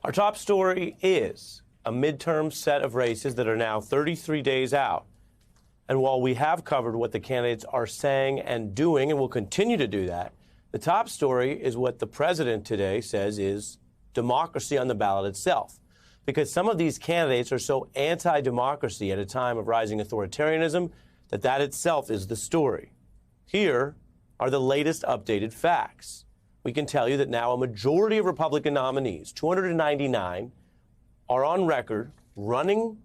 Our top story is a midterm set of races that are now 33 days out. And while we have covered what the candidates are saying and doing, and will continue to do that, the top story is what the president today says is democracy on the ballot itself. Because some of these candidates are so anti-democracy at a time of rising authoritarianism that itself is the story. Here are the latest updated facts. We can tell you that now a majority of Republican nominees, 299, are on record running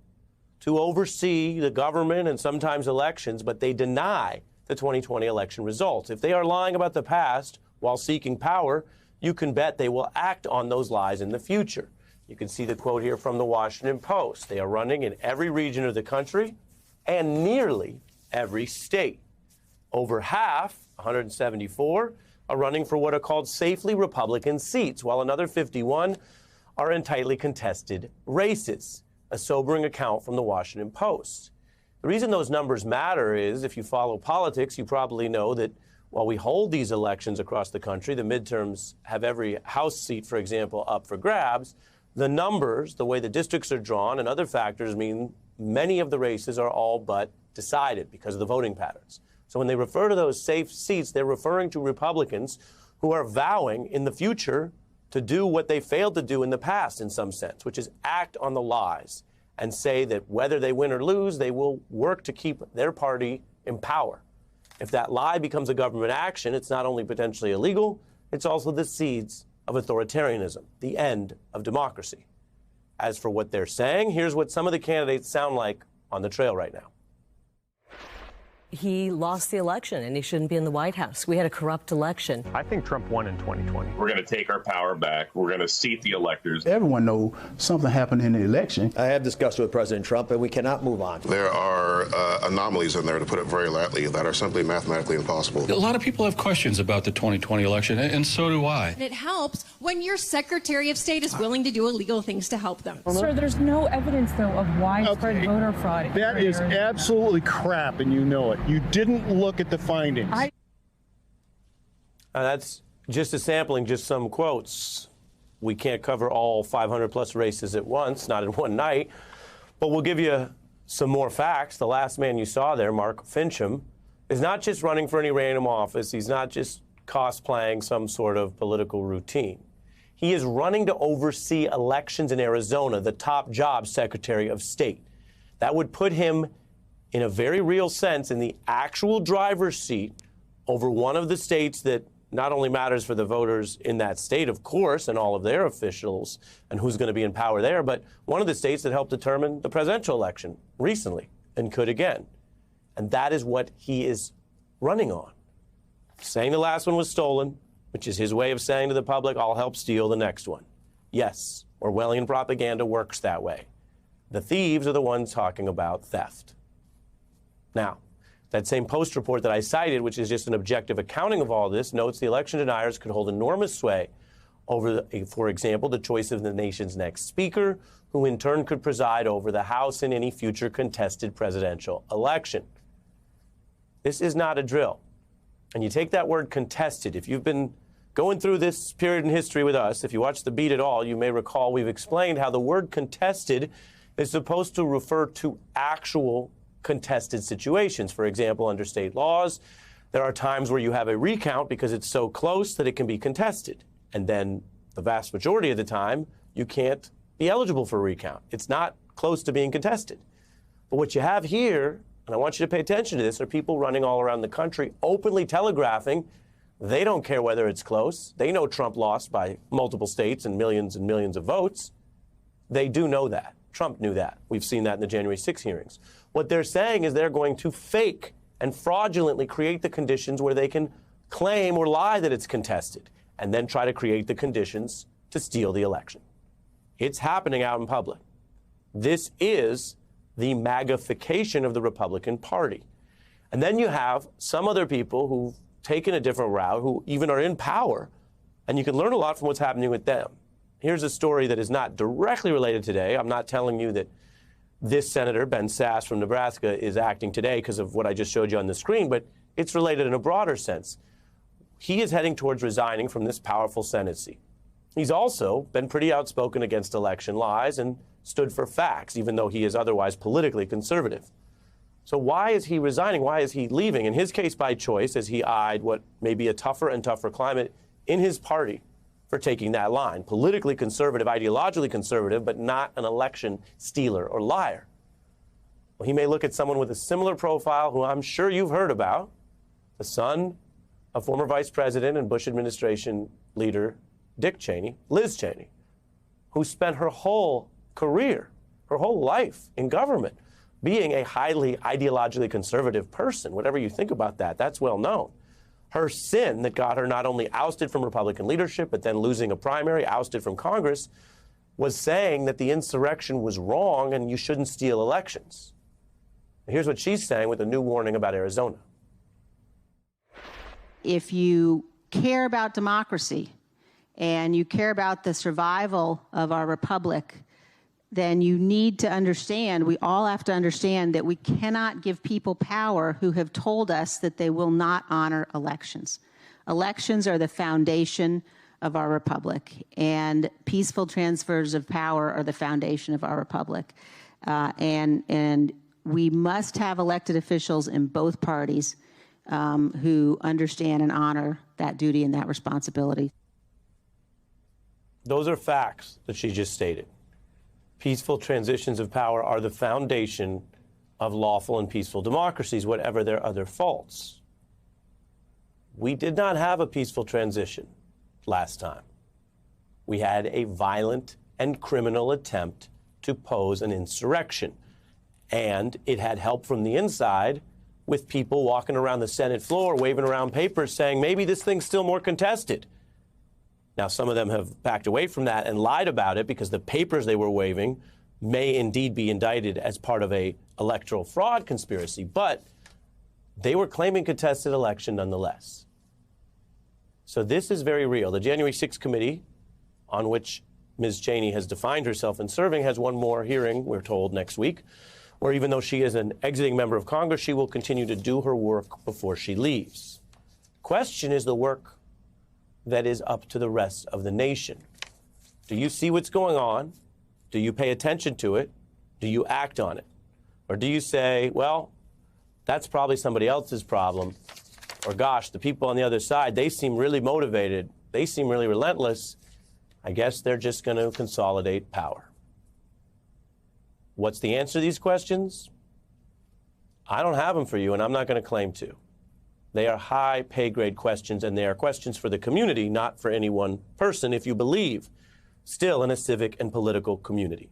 to oversee the government and sometimes elections, but they deny the 2020 election results. If they are lying about the past while seeking power, you can bet they will act on those lies in the future. You can see the quote here from the Washington Post. They are running in every region of the country and nearly every state. Over half, 174, are running for what are called safely Republican seats, while another 51 are in tightly contested races, a sobering account from the Washington Post. The reason those numbers matter is, if you follow politics, you probably know that while we hold these elections across the country, the midterms have every House seat, for example, up for grabs, the numbers, the way the districts are drawn, and other factors mean many of the races are all but decided because of the voting patterns. So when they refer to those safe seats, they're referring to Republicans who are vowing in the future to do what they failed to do in the past in some sense, which is act on the lies and say that whether they win or lose, they will work to keep their party in power. If that lie becomes a government action, it's not only potentially illegal, it's also the seeds of authoritarianism, the end of democracy. As for what they're saying, here's what some of the candidates sound like on the trail right now. He lost the election and he shouldn't be in the White House. We had a corrupt election. I think Trump won in 2020. We're going to take our power back. We're going to seat the electors. Everyone knows something happened in the election. I have discussed with President Trump, and we cannot move on. There are anomalies in there, to put it very lightly, that are simply mathematically impossible. A lot of people have questions about the 2020 election, and so do I. It helps when your Secretary of State is willing to do illegal things to help them. Sir, there's no evidence, though, of widespread voter fraud. That is absolutely crap, and you know it. You didn't look at the findings. That's just a sampling, just some quotes. We can't cover all 500 plus races at once, not in one night, but we'll give you some more facts. The last man you saw there, Mark Finchem, is not just running for any random office. He's not just cosplaying some sort of political routine. He is running to oversee elections in Arizona, the top job, Secretary of State. That would put him in a very real sense in the actual driver's seat over one of the states that not only matters for the voters in that state, of course, and all of their officials and who's going to be in power there, but one of the states that helped determine the presidential election recently and could again. And that is what he is running on. Saying the last one was stolen, which is his way of saying to the public, I'll help steal the next one. Yes, Orwellian propaganda works that way. The thieves are the ones talking about theft. Now, that same Post report that I cited, which is just an objective accounting of all this, notes the election deniers could hold enormous sway over, for example, the choice of the nation's next speaker, who in turn could preside over the House in any future contested presidential election. This is not a drill. And you take that word contested. If you've been going through this period in history with us, if you watch The Beat at all, you may recall we've explained how the word contested is supposed to refer to actual contested situations. For example, under state laws, there are times where you have a recount because it's so close that it can be contested. And then the vast majority of the time, you can't be eligible for a recount. It's not close to being contested. But what you have here, and I want you to pay attention to this, are people running all around the country openly telegraphing they don't care whether it's close. They know Trump lost by multiple states and millions of votes. They do know that. Trump knew that. We've seen that in the January 6 hearings. What they're saying is they're going to fake and fraudulently create the conditions where they can claim or lie that it's contested and then try to create the conditions to steal the election. It's happening out in public. This is the MAGAification of the Republican Party. And then you have some other people who've taken a different route, who even are in power, and you can learn a lot from what's happening with them. Here's a story that is not directly related today. I'm not telling you that this Senator, Ben Sasse from Nebraska, is acting today because of what I just showed you on the screen, but it's related in a broader sense. He is heading towards resigning from this powerful Senate seat. He's also been pretty outspoken against election lies and stood for facts, even though he is otherwise politically conservative. So why is he resigning? Why is he leaving? In his case, by choice, as he eyed what may be a tougher and tougher climate in his party for taking that line. Politically conservative, ideologically conservative, but not an election stealer or liar. Well, he may look at someone with a similar profile who I'm sure you've heard about, the son of former Vice President and Bush administration leader Dick Cheney, Liz Cheney, who spent her whole career, her whole life in government, being a highly ideologically conservative person. Whatever you think about that, that's well known. Her sin that got her not only ousted from Republican leadership, but then losing a primary, ousted from Congress, was saying that the insurrection was wrong and you shouldn't steal elections. Here's what she's saying with a new warning about Arizona. If you care about democracy and you care about the survival of our republic, then you need to understand, we all have to understand that we cannot give people power who have told us that they will not honor elections. Elections are the foundation of our republic, and peaceful transfers of power are the foundation of our republic. And we must have elected officials in both parties who understand and honor that duty and that responsibility. Those are facts that she just stated. Peaceful transitions of power are the foundation of lawful and peaceful democracies, whatever their other faults. We did not have a peaceful transition last time. We had a violent and criminal attempt to pose an insurrection. And it had help from the inside with people walking around the Senate floor, waving around papers saying, maybe this thing's still more contested. Now, some of them have backed away from that and lied about it because the papers they were waving may indeed be indicted as part of a electoral fraud conspiracy, but they were claiming contested election nonetheless. So this is very real. The January 6th committee, on which Ms. Cheney has defined herself in serving, has one more hearing, we're told, next week, where even though she is an exiting member of Congress, she will continue to do her work before she leaves. Question is the work that is up to the rest of the nation. Do you see what's going on? Do you pay attention to it? Do you act on it? Or do you say, well, that's probably somebody else's problem? Or gosh, the people on the other side, they seem really motivated. They seem really relentless. I guess they're just going to consolidate power. What's the answer to these questions? I don't have them for you, and I'm not going to claim to. They are high pay grade questions, and they are questions for the community, not for any one person, if you believe still in a civic and political community.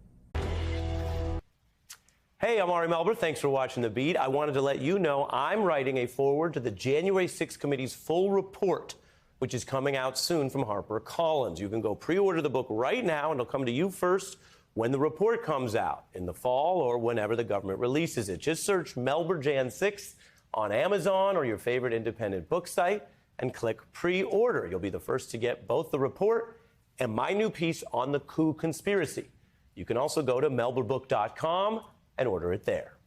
Hey, I'm Ari Melber. Thanks for watching The Beat. I wanted to let you know I'm writing a foreword to the January 6th committee's full report, which is coming out soon from HarperCollins. You can go pre-order the book right now, and it'll come to you first when the report comes out in the fall or whenever the government releases it. Just search Melber Jan 6th on Amazon or your favorite independent book site and click pre-order. You'll be the first to get both the report and my new piece on the coup conspiracy. You can also go to melberbook.com and order it there.